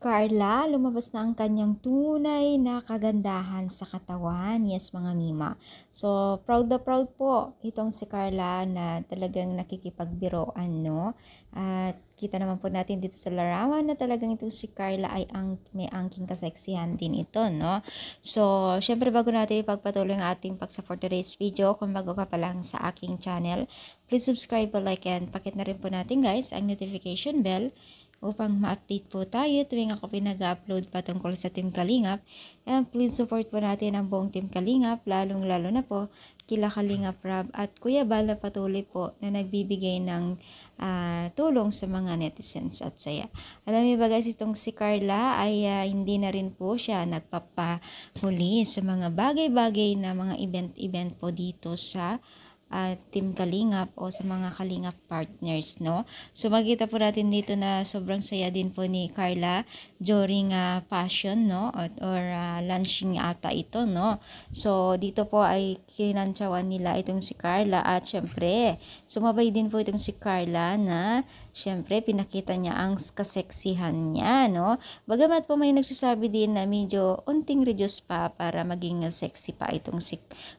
Carla, lumabas na ang kanyang tunay na kagandahan sa katawan. Yes, mga mima. So, proud na proud po itong si Carla na talagang nakikipagbiroan, no? At kita naman po natin dito sa larawan na talagang itong si Carla ay may angking kaseksihan din ito, no? So, syempre bago natin ipagpatuloy ang ating pag-support today's video, kung bago ka pa lang sa aking channel, please subscribe, like, and pakit na rin po natin guys ang notification bell upang ma-update po tayo tuwing ako pinag-upload patungkol sa Team Kalingap. And please support po natin ang buong Team Kalingap, lalong-lalo na po kila Kalingap Rab at Kuya Bal na patuloy po na nagbibigay ng tulong sa mga netizens at saya. Alam niyo ba guys, itong si Carla ay hindi na rin po siya nagpapahuli sa mga bagay-bagay na mga event-event po dito sa Team Kalingap o sa mga Kalingap partners, no? So makita po natin dito na sobrang saya din po ni Carla during passion, no? Or launching ata ito, no? So dito po ay kinantsawan nila itong si Carla at syempre sumabay din po itong si Carla na syempre pinakita niya ang kaseksihan niya, no? Bagamat po may nagsasabi din na medyo unting reduce pa para maging sexy pa itong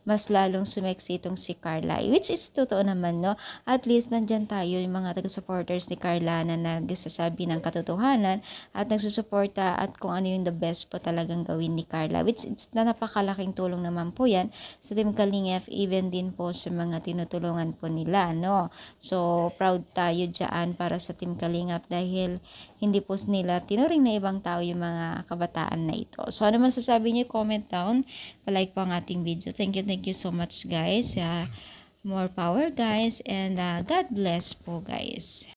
mas lalong sumeksi itong si Carla, which is totoo naman, no? At least nandyan tayo yung mga taga-supporters ni Carla na nagsasabi ng katotohanan at nagsusuporta at kung ano yung the best po talagang gawin ni Carla, which it's na napakalaking tulong naman po yan sa Team Kalingap, even din po sa mga tinutulungan po nila, no? So proud tayo dyan para sa Team Kalingap dahil hindi po nila tinuring na ibang tao yung mga kabataan na ito. So ano man sasabi niyo, comment down, palike po ang ating video. Thank you so much guys. More power guys, and God bless po guys.